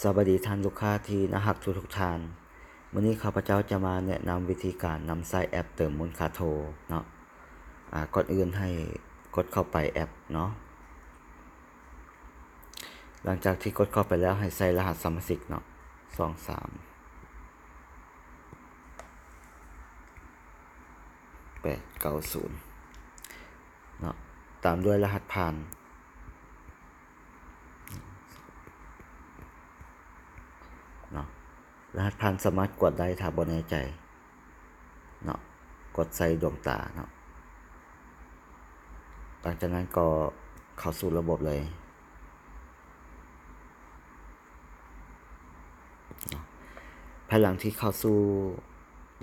สวัสดีท่านลูกค้าที่น่ารักทุกท่านวันนี้ข้าพเจ้าจะมาแนะนำวิธีการนำใส่แอปเติมมูลค่าโทรเนาะก่อนอื่นให้กดเข้าไปแอปเนาะหลังจากที่กดเข้าไปแล้วให้ใส่รหัสสมาชิกเนาะ23 890เนาะตามด้วยรหัสผ่านเนาะรหัสผ่านสามารถกดได้ถ้าบ่แน่ใจเนาะกดใส่ดวงตาเนาะหลังจากนั้นก็เข้าสู่ระบบเลยภายหลังที่เข้าสู่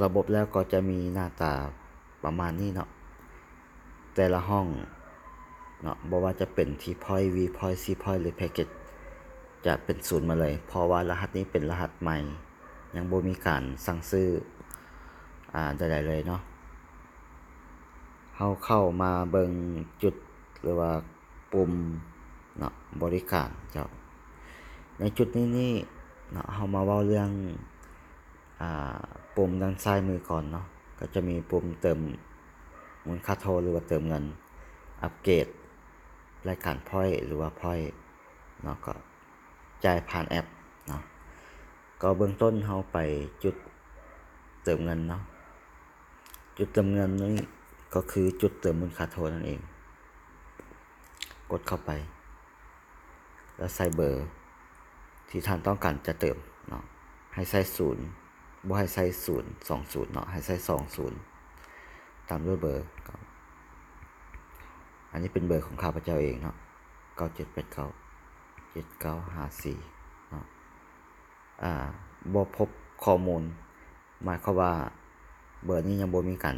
ระบบแล้วก็จะมีหน้าตาประมาณนี้เนาะแต่ละห้องเนาะบ่ว่าจะเป็น T point V point C point หรือ package จะเป็นศูนย์มาเลยเพราะว่ารหัสนี้เป็นรหัสใหม่ยังบ่มีการสั่งซื้อใดๆเลยเนาะเฮาเข้ามาเบิ่งจุดหรือว่าปุ่มเนาะบริการเจ้าในจุดนี้เนาะเฮามาเว้าเรื่องปุ่มด้านซ้ายมือก่อนเนาะก็จะมีปุ่มเติมมูลค่าโทรหรือว่าเติมเงินอัปเกรดรายการพอยต์หรือว่าพอยต์เนาะก็จ่ายผ่านแอปเนาะก็เบื้องต้นเฮาไปจุดเติมเงินเนาะจุดเติมเงินนี้ก็คือจุดเติมมูลค่าโทรนั่นเองกดเข้าไปแล้วใส่เบอร์ที่ท่านต้องการจะเติมเนาะให้ใส่0บ่ให้ใส่020เนาะให้ใส่20ตามด้วยเบอร์อันนี้เป็นเบอร์ของข้าพเจ้าเองเนาะ9789 7954เนาะบ่พบข้อมูลหมายความว่าเบอร์นี้ยังบ่มีการ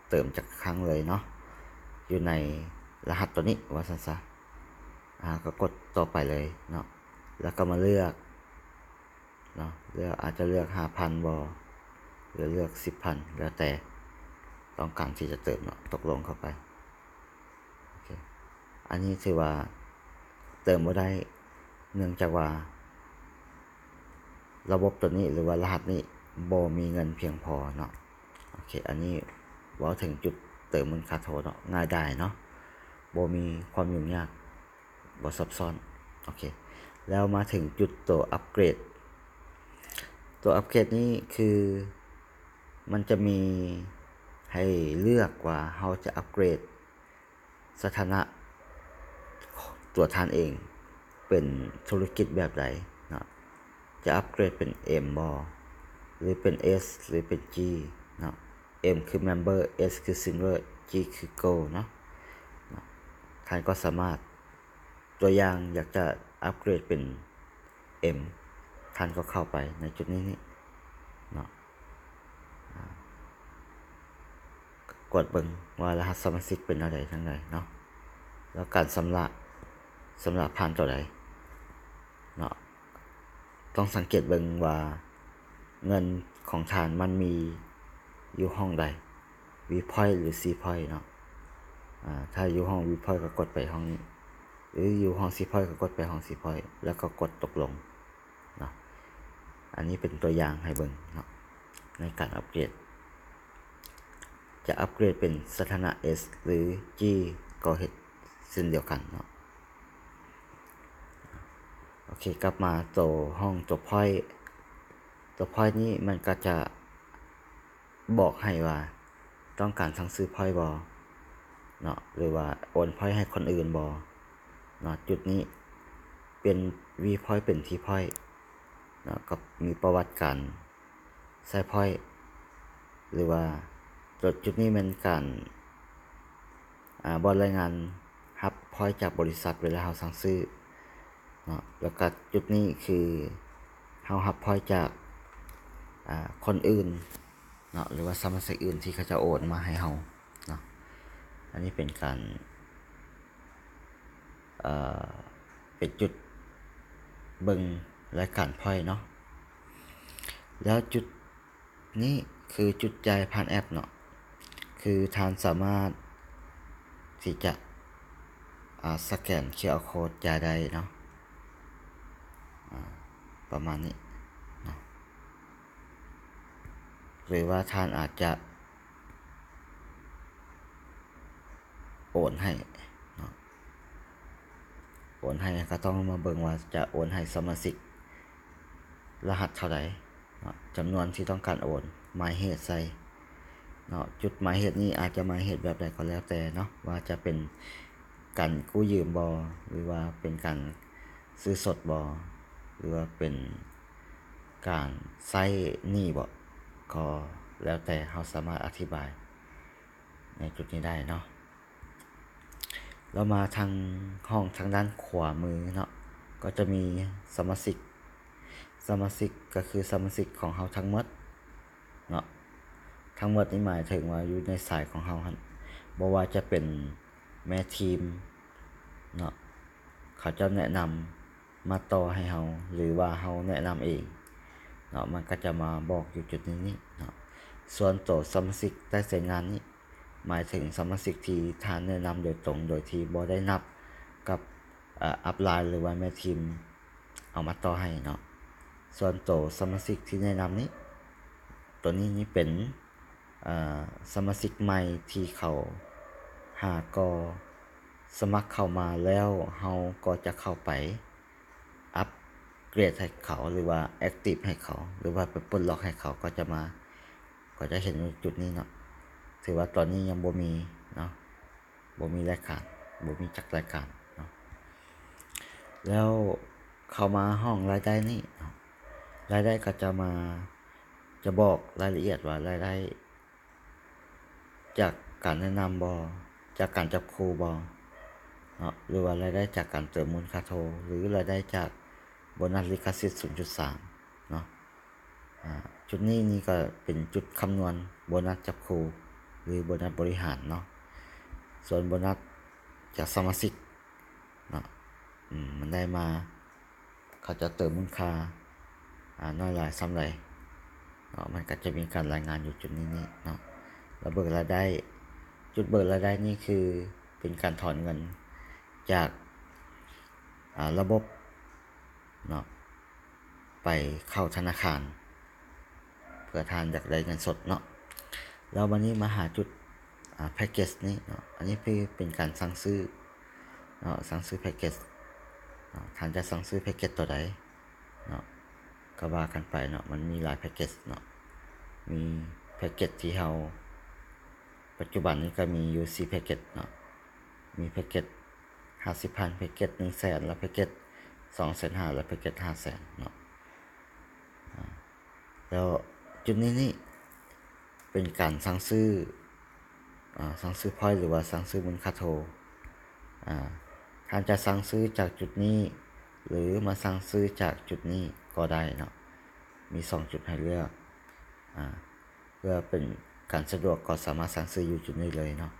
เติมจากครั้งเลยเนาะอยู่ในรหัสตัวนี้ว่าซั่นซะก็กดต่อไปเลยเนาะแล้วก็มาเลือกเนาะอาจจะเลือก 5,000 บ่หรือเลือก 10,000 แล้วแต่ต้องการที่จะเติมเนาะตกลงเข้าไปโอเคอันนี้ถือว่าเติมบ่ได้เนื่องจากว่าระบบตัวนี้หรือว่ารหัสนี้บ่มีเงินเพียงพอเนาะโอเคอันนี้เว้าถึงจุดเติมมูลค่าโทรเนาะง่ายดายเนาะบ่มีความยุ่งยากบ่ซับซ้อนโอเคแล้วมาถึงจุดตัวอัปเกรดนี้คือมันจะมีให้เลือกว่าเราจะอัปเกรดสถานะตัวท่านเองเป็นธุรกิจแบบใดเนาะจะอัปเกรดเป็น M บ่หรือเป็น S หรือเป็น G เนาะ M คือ Member S คือ Silver G คือ Gold เนาะท่านก็สามารถตัวอย่างอยากจะอัปเกรดเป็น M ท่านก็เข้าไปในจุดนี้เนาะกดเบิ่งว่ารหัสสมาชิกเป็นอะไรทั้งใดเนาะแล้วการสำรับผ่านตัวใดเนาะต้องสังเกตเบิ่งว่าเงินของท่านมันมีอยู่ห้องใด V point หรือ C point เนาะถ้าอยู่ห้อง V point ก็กดไปห้องนี้หรืออยู่ห้อง C point ก็กดไปห้อง C point แล้วก็กดตกลงเนาะอันนี้เป็นตัวอย่างให้เบิ่งเนาะในการอัปเกรดจะอัปเกรดเป็นสถานะ S หรือ G ก็เฮ็ดเช่นเดียวกันเนาะโอเคกลับมาตัวห้องตัว point นี้มันก็จะบอกให้ว่าต้องการสั่งซื้อ point บ่เนาะหรือว่าโอน point ให้คนอื่นบ่เนาะจุดนี้เป็น V point เป็น T point เนาะก็มีประวัติการใช้ point หรือว่าจุดนี้เป็นการบรรายงานรับ point จากบริษัทเวลาเราสั่งซื้อเนาะแล้วก็จุดนี้คือเรารับ point จากคนอื่นเนาะหรือว่าสมาชิกอื่นที่เขาจะโอนมาให้เราเนาะอันนี้เป็นการเป็นจุดเบิ่งรายการพอยต์เนาะแล้วจุดนี้คือจุดจ่ายผ่านแอปเนาะคือท่านสามารถที่จะสแกน QR Code จ่ายได้เนาะป ประมาณนี้เนาะหรือว่าท่านอาจจะโอนให้เนาะโอนให้ก็ต้องมาเบิ่งว่าจะโอนให้สมาชิกรหัสเท่าไหร่เนาะจำนวนที่ต้องการโอนหมายเหตุใส่เนาะจุดหมายเหตุนี้อาจจะหมายเหตุแบบใดก็แล้วแต่เนาะว่าจะเป็นการกู้ยืมบ่หรือว่าเป็นการซื้อสดบ่หรือว่าเป็นการใช้หนี้บ่ก็แล้วแต่เราสามารถอธิบายในจุดนี้ได้เนาะเรามาทางห้องทางด้านขวามือเนาะก็จะมีสมาชิกก็คือสมาชิกของเราทั้งหมดเนาะทั้งหมดนี้หมายถึงว่าอยู่ในสายของเราครับบ่ว่าจะเป็นแม่ทีมเนาะเขาจะแนะนำมาต่อให้เราหรือว่าเราแนะนำเองเนาะมันก็จะมาบอกอยู่จุดนี้เนาะส่วนตัวสมาชิกได้ใช้งานนี้หมายถึงสมาชิกที่ท่านแนะนำโดยตรงโดยที่บ่ได้นับกับอัพไลน์หรือว่าแม่ทีมเอามาต่อให้เนาะส่วนตัวสมาชิกที่แนะนำนี้ตัวนี้นี่เป็นสมาชิกใหม่ที่เขาหากอสมัครเข้ามาแล้วเราก็จะเข้าไปอัปเกรดให้เขาหรือว่าแอคทีฟให้เขาหรือว่าไปปลดล็อกให้เขาก็จะเห็นจุดนี้เนาะถือว่าตอนนี้ยังบ่มีเนาะบ่มีรายการบ่มีจักรายการเนาะแล้วเข้ามาห้องรายได้นี่รายได้ก็จะบอกรายละเอียดว่ารายได้จากการแนะนำบ่จากการจับคู่บ่เนาะหรือว่ารายได้จากการเติมมูลค่าโทรหรือรายได้จากโบนัสลิขสิทธิ์ 0.3 เนาะจุดนี้นี่ก็เป็นจุดคำนวณโบนัสจับคู่หรือโบนัสบริหารเนาะส่วนโบนัสจากสมาชิกเนาะมันได้มาเขาจะเติมมูลค่าน้อยหลายซ้ำไรเนาะมันก็จะมีการรายงานอยู่จุดนี้เนาะแล้วเบิกรายได้จุดเบิกรายได้นี่คือเป็นการถอนเงินจากระบบเนาะไปเข้าธนาคารเพื่อทานอยากได้เงินสดเนาะแล้ววันนี้มาหาจุดแพ็กเกจนี้เนาะอันนี้เป็นการสั่งซื้อเนาะสั่งซื้อแพ็กเกจท่านจะสั่งซื้อแพ็กเกจตัวใดเนาะก็ว่ากันไปเนาะมันมีหลายแพ็กเกจเนาะมีแพ็กเกจที่เราปัจจุบันนี้ก็มีอยู่4แพ็กเกจเนาะมีแพ็กเกจ50,000แพ็กเกจ 100,000 และแพ็กเกจ 250,000 และแพ็กเกจ 500,000 เนาะแล้วจุดนี้นี่เป็นการสั่งซื้อพอยต์หรือว่าสั่งซื้อมูลค่าโทรท่านจะสั่งซื้อจากจุดนี้หรือมาสั่งซื้อจากจุดนี้ก็ได้เนาะมี2จุดให้เลือกเพื่อเป็นการสะดวกก็สามารถสั่งซื้ออยู่จุดนี้เลยเนาะ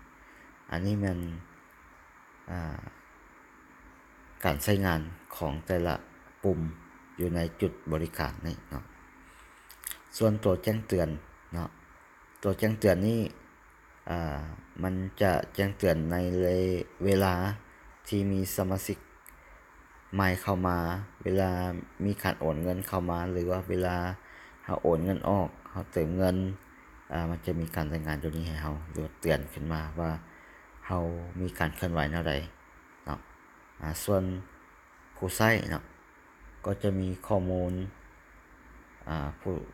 อันนี้มันการใช้งานของแต่ละปุ่มอยู่ในจุดบริการนี่เนาะส่วนตัวแจ้งเตือนเนาะตัวแจ้งเตือนนี่มันจะแจ้งเตือนในเวลาที่มีสมาชิกใหม่เข้ามาเวลามีการโอนเงินเข้ามาหรือว่าเวลาเราโอนเงินออกเราเติมเงินมันจะมีการรายงานตัวนี้ให้เราหรือเตือนขึ้นมาว่าเรามีการเคลื่อนไหวแนวใดเนาะส่วนผู้ใช้เนาะก็จะมีข้อมูล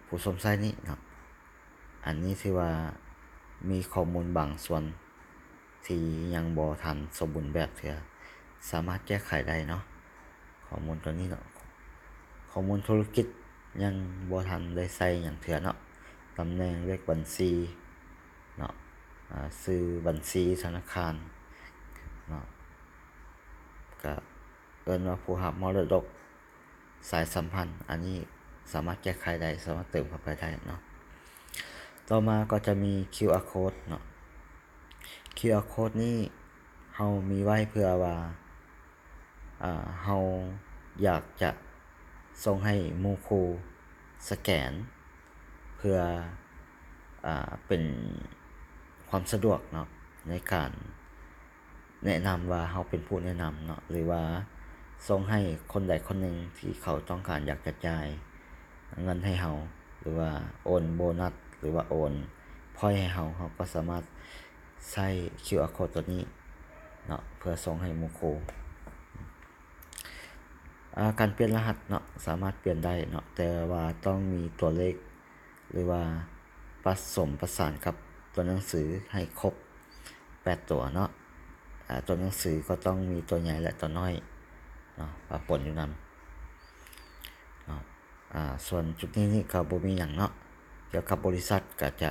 ผู้สวมใช้นี้เนาะอันนี้ถือว่ามีข้อมูลบางส่วนที่ยังบ่ทันสมบูรณ์แบบเถื่อสามารถแก้ไขได้เนาะข้อมูลตัวนี้เนาะข้อมูลธุรกิจยังบ่ทันได้ใส่อย่างเถื่อเนาะตำแหน่งเลขบัญชีเนาะชื่อบัญชีธนาคารเนาะก็เอิ้นว่าผู้รับมรดกสายสัมพันธ์อันนี้สามารถแก้ไขได้สามารถเติมเข้าไปได้เนาะต่อมาก็จะมี QR code เนาะ QR code นี่เฮามีไว้เพื่อว่าเฮาอยากจะส่งให้หมู่คู่สแกนเพื่อเป็นความสะดวกเนาะในการแนะนำว่าเฮาเป็นผู้แนะนำเนาะหรือว่า ส่งให้คนใดคนหนึ่งที่เขาต้องการอยากจะจ่ายเงินให้เราหรือว่าโอนโบนัสหรือว่าโอนพอยต์ให้เราก็สามารถใช้ QR code ตัวนี้เนาะเพื่อส่งให้หมู่คู่การเปลี่ยนรหัสเนาะสามารถเปลี่ยนได้เนาะแต่ว่าต้องมีตัวเลขหรือว่าผสมประสานกับตัวหนังสือให้ครบ8ตัวเนาะตัวหนังสือก็ต้องมีตัวใหญ่และตัวน้อยเนาะปะปนอยู่นำเนาะส่วนจุดนี้นี่ก็บ่มีหยังเนาะเกี่ยวกับบริษัทก็จะ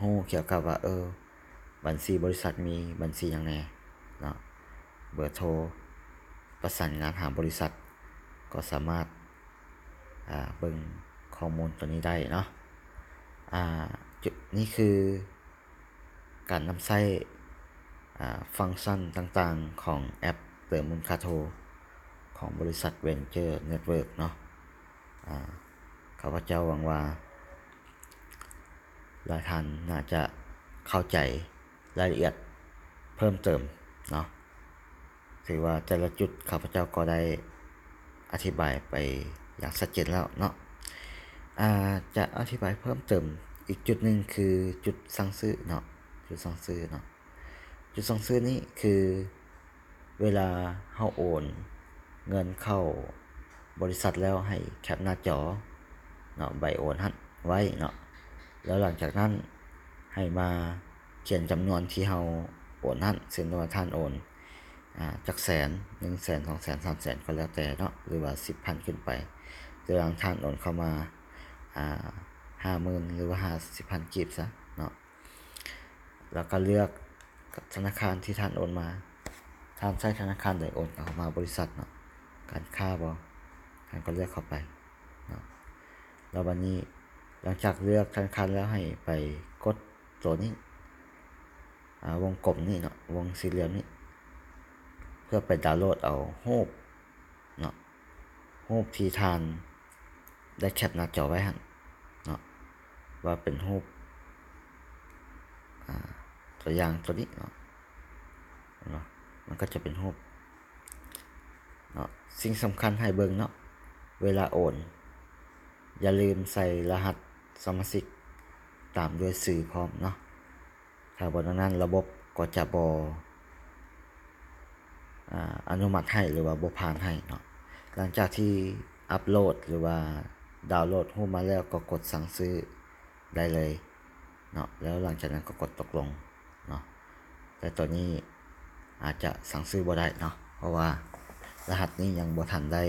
ฮู้เกี่ยวกับว่าบัญชีบริษัทมีบัญชีหยังแหน่เนาะเบอร์โทรประสานงานหาบริษัทก็สามารถเบิ่งข้อมูลตัวนี้ได้เนาะจุดนี้คือการนำใช้ฟังก์ชันต่างๆของแอปเติมมูลค่าโทรของบริษัท Venture Network เนาะข้าพเจ้าหวังว่าหลายท่านน่าจะเข้าใจรายละเอียดเพิ่มเติมเนาะถือว่าแต่ละจุดข้าพเจ้าก็ได้อธิบายไปอย่างชัดเจนแล้วเนาะจะอธิบายเพิ่มเติมอีกจุดหนึ่งคือจุดสั่งซื้อเนาะจุดสั่งซื้อเนาะจุดสั่งซื้อนี่คือเวลาเฮาโอนเงินเข้าบริษัทแล้วให้แคปหน้าจอเนาะใบโอนหันไว้เนาะแล้วหลังจากนั้นให้มาเขียนจำนวนที่เฮาโอนหันเช่นว่าท่านโอนจากแสน 100,000 200,000 300,000ก็แล้วแต่เนาะหรือว่า 10,000 ขึ้นไปหรือบางท่านโอนเข้ามา50,000 หรือว่า50,000 กีบซะเนาะแล้วก็เลือกธนาคารที่ท่านโอนมาท่านใช้ธนาคารใดโอนเข้ามาบริษัทเนาะการค่าบ่ท่านก็เลือกเข้าไปเนาะแล้ววันนี้หลังจากเลือกธนาคารแล้วให้ไปกดตัวนี้วงกลมนี่เนาะวงสี่เหลี่ยมนี่เพื่อไปดาวน์โหลดเอารูปเนาะรูปที่ท่านได้แคปหน้าจอไว้หั่นเนาะว่าเป็นรูปตัวอย่างตัวนี้เนาะมันก็จะเป็นรูปเนาะสิ่งสำคัญให้เบิ่งเนาะเวลาโอนอย่าลืมใส่รหัสสมาชิกตามด้วยชื่อพร้อมเนาะถ้าบ่นั้นระบบก็จะบ่อนุมัติให้หรือว่าบ่ผ่านให้เนาะหลังจากที่อัปโหลดหรือว่าดาวน์โหลดรูปมาแล้วก็กดสั่งซื้อได้เลยเนาะแล้วหลังจากนั้นก็กดตกลงเนาะแต่ตัวนี้อาจจะสั่งซื้อบ่ได้เนาะเพราะว่ารหัสนี้ยังบ่ทันได้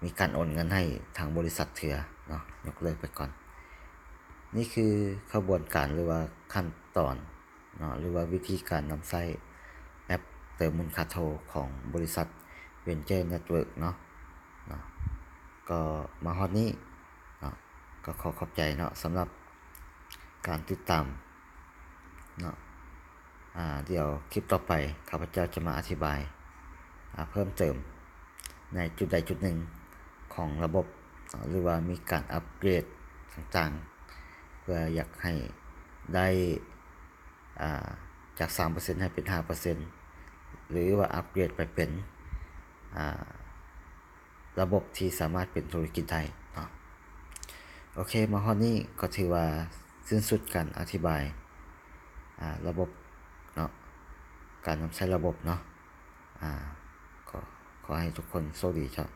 มีการโอนเงินให้ทางบริษัทเถื่อเนาะยกเลิกไปก่อนนี่คือขบวนการหรือว่าขั้นตอนเนาะหรือว่าวิธีการนำใช้แอปเติมมูลค่าโทรของบริษัท Venture Network เนาะก็มาฮอดนี้เนาะก็ขอขอบใจเนาะสำหรับการติดตามเนาะเดี๋ยวคลิปต่อไปข้าพเจ้าจะมาอธิบายเพิ่มเติมในจุดใดจุดหนึ่งของระบบหรือว่ามีการอัปเกรดต่างๆเพื่ออยากให้ได้จาก 3% ให้เป็น 5% หรือว่าอัปเกรดไปเป็นระบบที่สามารถเป็นธุรกิจได้เนาะโอเคมาฮอดนี้ก็ถือว่าสิ้นสุดการอธิบายระบบเนาะการนำใช้ระบบเนาะขอให้ทุกคนโชคดีครับ